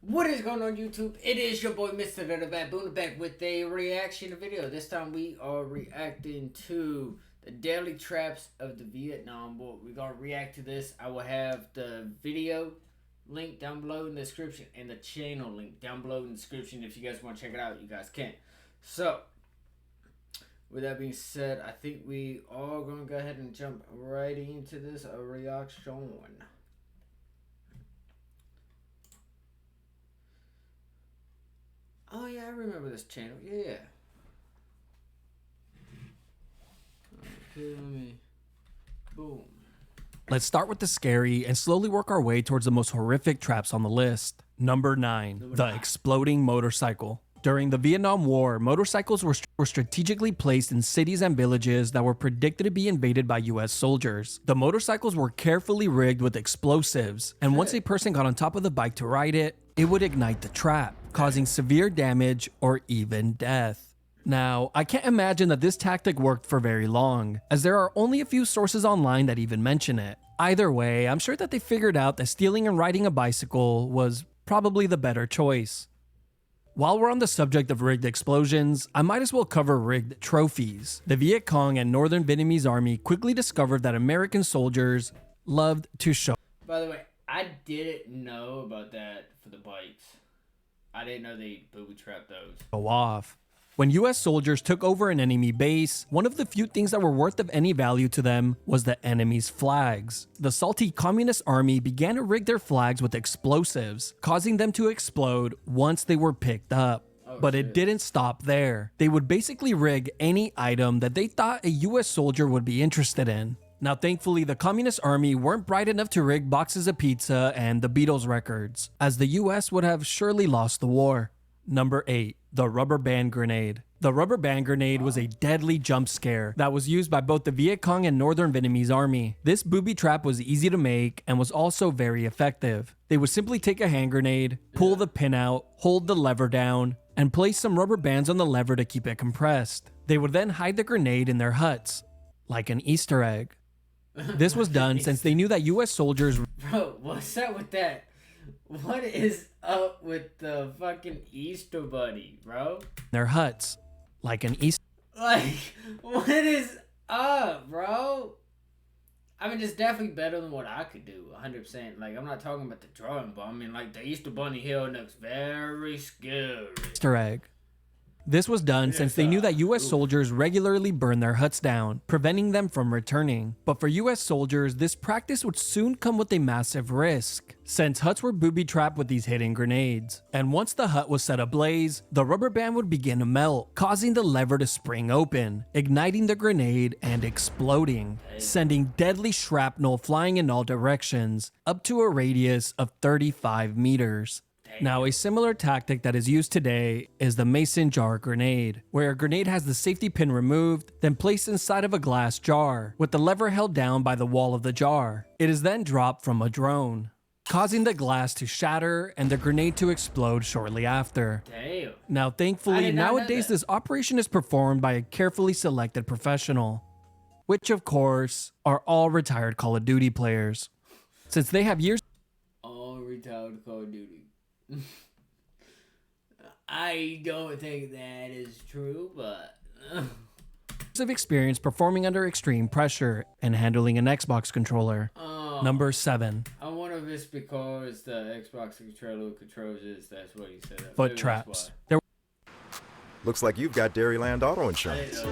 What is going on YouTube? It is your boy MrBaboon back with a reaction video. This time we are reacting to the daily traps of the Vietnam War. We're going to react to this. I will have the video link down below in the description and the channel link down below in the description. If you guys want to check it out, you guys can. So, with that being said, I think we are going to go ahead and jump right into this reaction. Oh yeah, I remember this channel. Yeah. Okay, let me. Boom. Let's start with the scary and slowly work our way towards the most horrific traps on the list. Number 9, the exploding motorcycle. During the Vietnam War, motorcycles were strategically placed in cities and villages that were predicted to be invaded by US soldiers. The motorcycles were carefully rigged with explosives, and once a person got on top of the bike to ride it, it would ignite the trap, causing severe damage or even death. Now, I can't imagine that this tactic worked for very long, as there are only a few sources online that even mention it. Either way, I'm sure that they figured out that stealing and riding a bicycle was probably the better choice. While we're on the subject of rigged explosions, I might as well cover rigged trophies. The Viet Cong and Northern Vietnamese Army quickly discovered that American soldiers loved to show. By the way, I didn't know about that for the bikes. I didn't know they booby trapped those. Off. When US soldiers took over an enemy base, one of the few things that were worth of any value to them was the enemy's flags. The salty communist army began to rig their flags with explosives, causing them to explode once they were picked up. But it didn't stop there. They would basically rig any item that they thought a US soldier would be interested in. Now thankfully, the Communist Army weren't bright enough to rig boxes of pizza and the Beatles records, as the US would have surely lost the war. Number 8. The rubber band grenade. The rubber band grenade was a deadly jump scare that was used by both the Viet Cong and Northern Vietnamese Army. This booby trap was easy to make and was also very effective. They would simply take a hand grenade, pull the pin out, hold the lever down, and place some rubber bands on the lever to keep it compressed. They would then hide the grenade in their huts, like an Easter egg. This was done since they knew that US soldiers— Bro, what's up with that? What is up with the fucking Easter bunny, bro? Their huts, like an Easter— Like, what is up, bro? I mean, it's definitely better than what I could do, 100%. Like, I'm not talking about the drawing, but I mean, like, the Easter bunny hill looks very scary. Easter egg. This was done since they knew that US soldiers regularly burned their huts down, preventing them from returning. But for US soldiers, this practice would soon come with a massive risk, since huts were booby-trapped with these hidden grenades. And once the hut was set ablaze, the rubber band would begin to melt, causing the lever to spring open, igniting the grenade and exploding, sending deadly shrapnel flying in all directions, up to a radius of 35 meters. Now, a similar tactic that is used today is the mason jar grenade, where a grenade has the safety pin removed, then placed inside of a glass jar, with the lever held down by the wall of the jar. It is then dropped from a drone, causing the glass to shatter and the grenade to explode shortly after. Damn. Now, thankfully, nowadays this operation is performed by a carefully selected professional, which of course are all retired Call of Duty players, since they have years— All retired Call of Duty. I don't think that is true, but of experience performing under extreme pressure and handling an Xbox controller. Number 7. I wonder if it's because the Xbox controller controls this. That's what he said. Foot traps. Looks like you've got Dairyland Auto Insurance.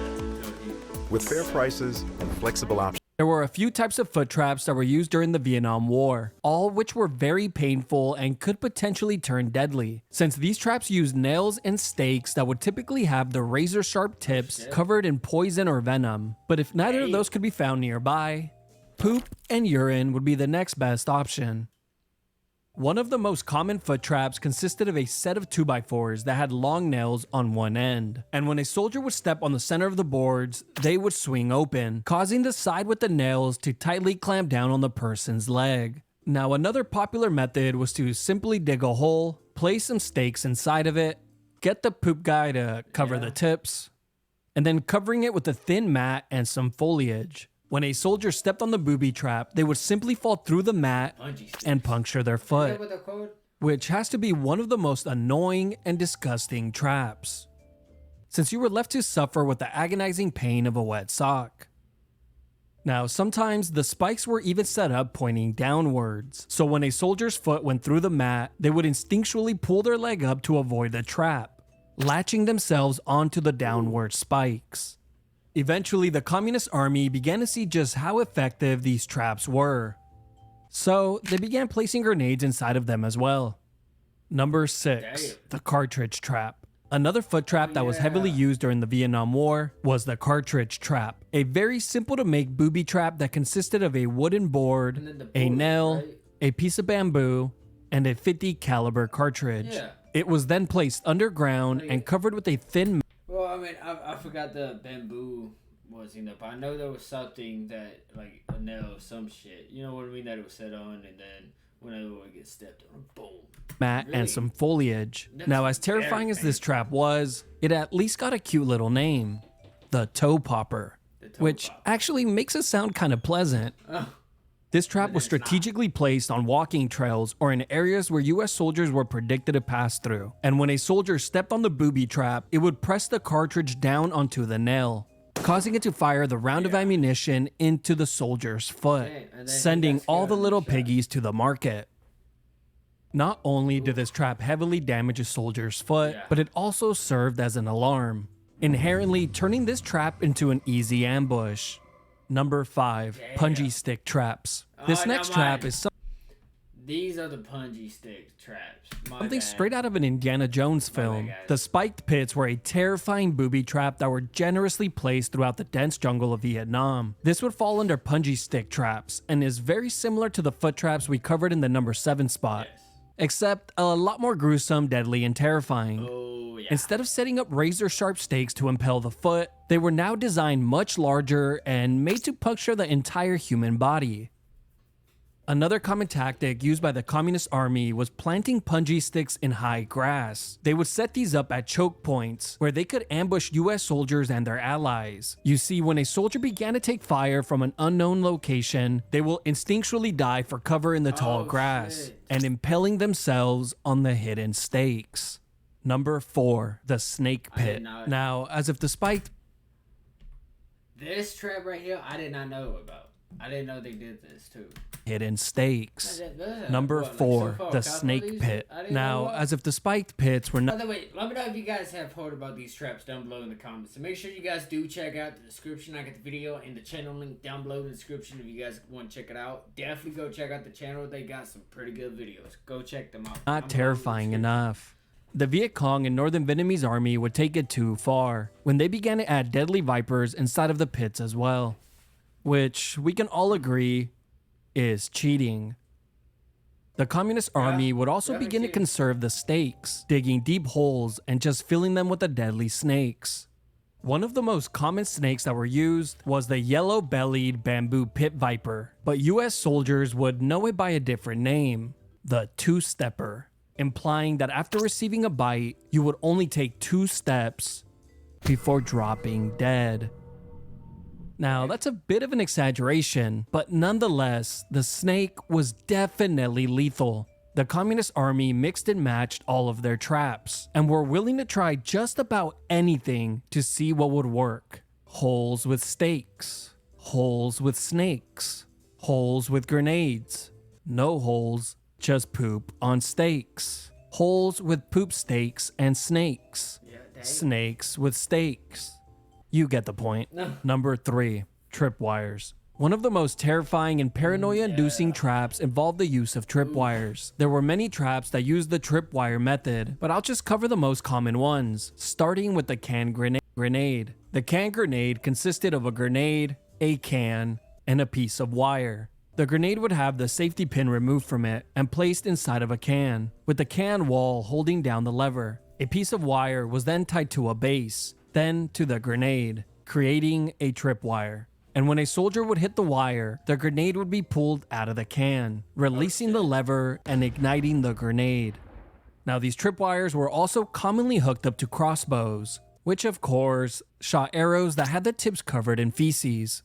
With fair prices and flexible options. There were a few types of foot traps that were used during the Vietnam War, all which were very painful and could potentially turn deadly, since these traps used nails and stakes that would typically have the razor-sharp tips covered in poison or venom. But if neither of those could be found nearby, poop and urine would be the next best option. One of the most common foot traps consisted of a set of 2x4s that had long nails on one end, and when a soldier would step on the center of the boards, they would swing open, causing the side with the nails to tightly clamp down on the person's leg. Now, another popular method was to simply dig a hole, place some stakes inside of it, get the poop guy to cover the tips, and then covering it with a thin mat and some foliage. When a soldier stepped on the booby trap, they would simply fall through the mat and puncture their foot. which has to be one of the most annoying and disgusting traps, since you were left to suffer with the agonizing pain of a wet sock. Now, sometimes the spikes were even set up pointing downwards, so when a soldier's foot went through the mat, they would instinctually pull their leg up to avoid the trap, latching themselves onto the downward spikes. Eventually, the Communist Army began to see just how effective these traps were, so they began placing grenades inside of them as well. Number 6. The cartridge trap. Another foot trap that was heavily used during the Vietnam War was the cartridge trap, a very simple to make booby trap that consisted of a wooden board, a nail, a piece of bamboo, and a 50 caliber cartridge. It was then placed underground and covered with a thin. Well, I mean, I forgot the bamboo was enough. I know there was something that, like a nail or some shit. You know what I mean? That it was set on, and then whenever it gets stepped on, boom. Mat and some foliage. Now, as terrifying as this trap was, it at least got a cute little name, the toe popper, which actually makes it sound kind of pleasant. This trap was strategically placed on walking trails or in areas where US soldiers were predicted to pass through. And when a soldier stepped on the booby trap, it would press the cartridge down onto the nail, causing it to fire the round of ammunition into the soldier's foot, sending all the little piggies to the market. Not only did this trap heavily damage a soldier's foot, but it also served as an alarm, inherently turning this trap into an easy ambush. Number 5. Punji stick traps. This next trap is These are the punji stick traps. Something straight out of an Indiana Jones film. The spiked pits were a terrifying booby trap that were generously placed throughout the dense jungle of Vietnam. This would fall under punji stick traps and is very similar to the foot traps we covered in the number 7 spot. Except a lot more gruesome, deadly, and terrifying. Instead of setting up razor-sharp stakes to impale the foot, they were now designed much larger and made to puncture the entire human body. Another common tactic used by the Communist Army was planting punji sticks in high grass. They would set these up at choke points, where they could ambush US soldiers and their allies. You see, when a soldier began to take fire from an unknown location, they will instinctually dive for cover in the tall grass, and impaling themselves on the hidden stakes. Number 4. The snake pit. Now, as if the spiked... This trap right here, I did not know about. I didn't know they did this too. Hidden stakes. Number 4, the snake pit. Now, as if the spiked pits were not... By the way, let me know if you guys have heard about these traps down below in the comments. So make sure you guys do check out the description. I got the video and the channel link down below in the description if you guys want to check it out. Definitely go check out the channel. They got some pretty good videos. Go check them out. Not terrifying enough. The Viet Cong and Northern Vietnamese army would take it too far when they began to add deadly vipers inside of the pits as well, which we can all agree is cheating. The Communist Army would also begin to conserve the stakes, digging deep holes and just filling them with the deadly snakes. One of the most common snakes that were used was the yellow-bellied bamboo pit viper, but US soldiers would know it by a different name, the two-stepper, implying that after receiving a bite, you would only take 2 steps before dropping dead. Now, that's a bit of an exaggeration, but nonetheless, the snake was definitely lethal. The Communist Army mixed and matched all of their traps, and were willing to try just about anything to see what would work. Holes with stakes, holes with snakes, holes with grenades, no holes, just poop on stakes, holes with poop stakes and snakes, snakes with stakes. You get the point. Number 3, tripwires. One of the most terrifying and paranoia-inducing traps involved the use of tripwires. There were many traps that used the tripwire method, but I'll just cover the most common ones, starting with the can grenade. The can grenade consisted of a grenade, a can, and a piece of wire. The grenade would have the safety pin removed from it and placed inside of a can, with the can wall holding down the lever. A piece of wire was then tied to a base, then to the grenade, creating a tripwire. And when a soldier would hit the wire, the grenade would be pulled out of the can, releasing the lever and igniting the grenade. Now, these tripwires were also commonly hooked up to crossbows, which of course shot arrows that had the tips covered in feces.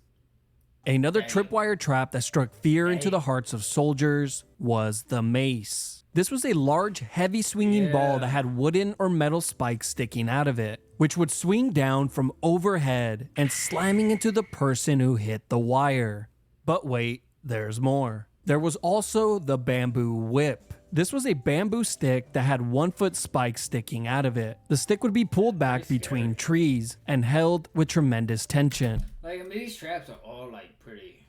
Another tripwire trap that struck fear into the hearts of soldiers was the mace. This was a large, heavy swinging ball that had wooden or metal spikes sticking out of it, which would swing down from overhead and slamming into the person who hit the wire. But wait, there's more. There was also the bamboo whip. This was a bamboo stick that had 1-foot spikes sticking out of it. The stick would be pulled back between trees and held with tremendous tension. Like, I mean, these traps are all like pretty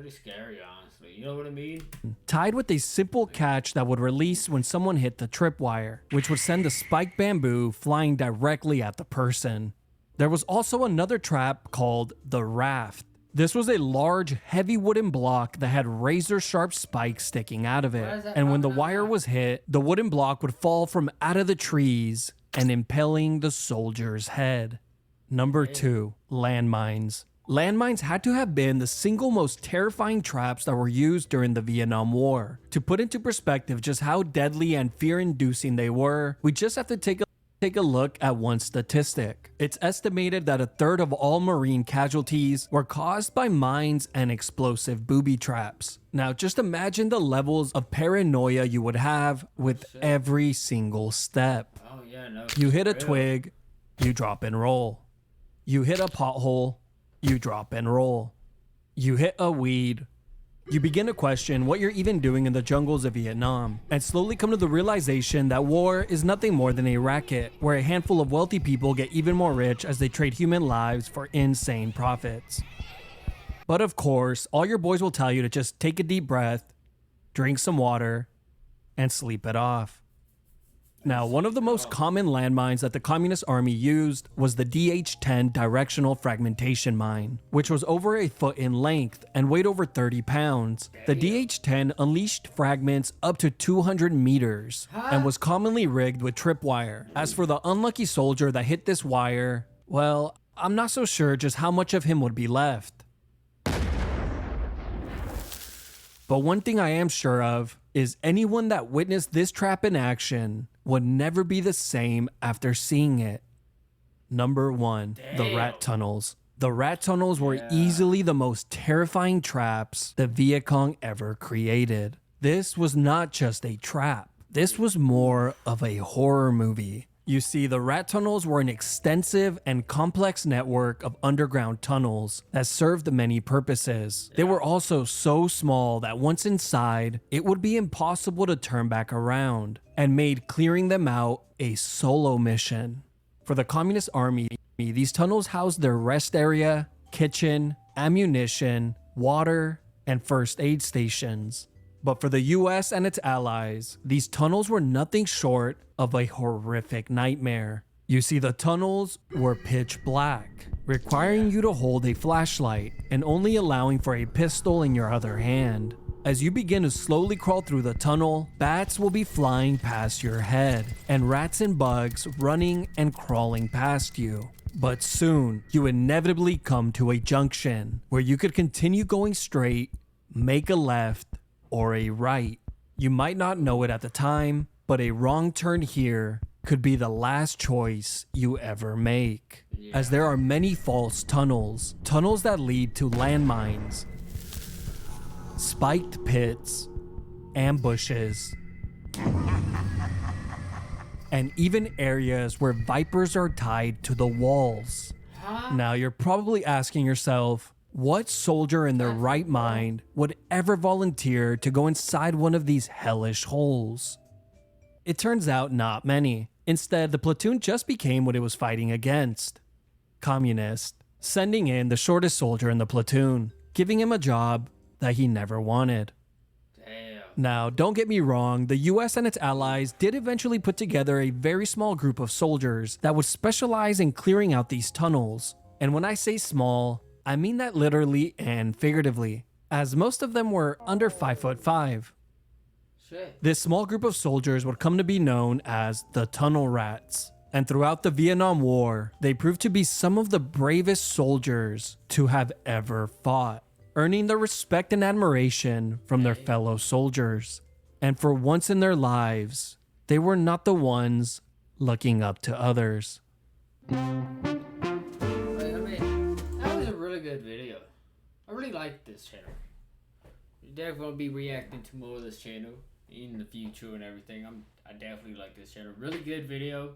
scary, honestly. You know what I mean? Tied with a simple catch that would release when someone hit the tripwire, which would send the spiked bamboo flying directly at the person. There was also another trap called the raft. This was a large, heavy wooden block that had razor-sharp spikes sticking out of it. And when the wire was hit, the wooden block would fall from out of the trees and impaling the soldier's head. Number 2, landmines. Landmines had to have been the single most terrifying traps that were used during the Vietnam War. To put into perspective just how deadly and fear-inducing they were, we just have to take a look at one statistic. It's estimated that 1/3 of all Marine casualties were caused by mines and explosive booby traps. Now just imagine the levels of paranoia you would have with every single step. Oh yeah, no. You hit a twig, you drop and roll. You hit a pothole, you drop and roll. You hit a weed. You begin to question what you're even doing in the jungles of Vietnam, and slowly come to the realization that war is nothing more than a racket, where a handful of wealthy people get even more rich as they trade human lives for insane profits. But of course, all your boys will tell you to just take a deep breath, drink some water, and sleep it off. Now, one of the most common landmines that the Communist Army used was the DH-10 directional fragmentation mine, which was over a foot in length and weighed over 30 pounds. The DH-10 unleashed fragments up to 200 meters and was commonly rigged with tripwire. As for the unlucky soldier that hit this wire, well, I'm not so sure just how much of him would be left. But one thing I am sure of is anyone that witnessed this trap in action would never be the same after seeing it. Number 1, the rat tunnels. The rat tunnels were easily the most terrifying traps the Viet Cong ever created. This was not just a trap. This was more of a horror movie. You see, the rat tunnels were an extensive and complex network of underground tunnels that served many purposes. They were also so small that once inside, it would be impossible to turn back around, and made clearing them out a solo mission. For the Communist Army, these tunnels housed their rest area, kitchen, ammunition, water, and first aid stations. But for the US and its allies, these tunnels were nothing short of a horrific nightmare. You see, the tunnels were pitch black, requiring you to hold a flashlight and only allowing for a pistol in your other hand. As you begin to slowly crawl through the tunnel, bats will be flying past your head, and rats and bugs running and crawling past you. But soon, you inevitably come to a junction where you could continue going straight, make a left, or a right. You might not know it at the time, but a wrong turn here could be the last choice you ever make. As there are many false tunnels that lead to landmines, spiked pits, ambushes, and even areas where vipers are tied to the walls. Now you're probably asking yourself, what soldier in their right mind would ever volunteer to go inside one of these hellish holes? It turns out not many. Instead, the platoon just became what it was fighting against: communist, sending in the shortest soldier in the platoon, giving him a job that he never wanted. Now, don't get me wrong, the US and its allies did eventually put together a very small group of soldiers that would specialize in clearing out these tunnels. And when I say small, I mean that literally and figuratively, as most of them were under 5'5". This small group of soldiers would come to be known as the Tunnel Rats. And throughout the Vietnam War, they proved to be some of the bravest soldiers to have ever fought, earning the respect and admiration from their fellow soldiers. And for once in their lives, they were not the ones looking up to others. Good video. I really like this channel. You're definitely gonna be reacting to more of this channel. in the future and everything. I definitely like this channel. Really good video.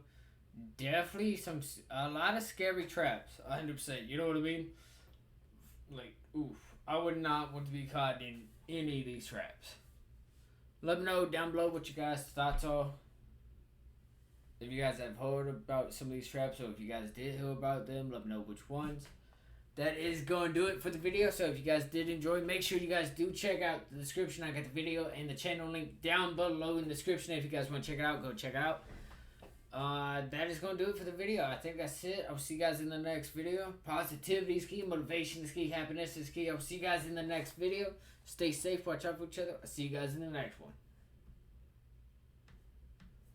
Definitely a lot of scary traps. 100%. You know what I mean? Like, oof. I would not want to be caught in any of these traps. Let me know down below what you guys' thoughts are. If you guys have heard about some of these traps, or if you guys did hear about them, let me know which ones. That is going to do it for the video. So if you guys did enjoy, make sure you guys do check out the description. I got the video and the channel link down below in the description. If you guys want to check it out, go check it out. That is going to do it for the video. I think that's it. I'll see you guys in the next video. Positivity is key. Motivation is key. Happiness is key. I'll see you guys in the next video. Stay safe. Watch out for each other. I'll see you guys in the next one.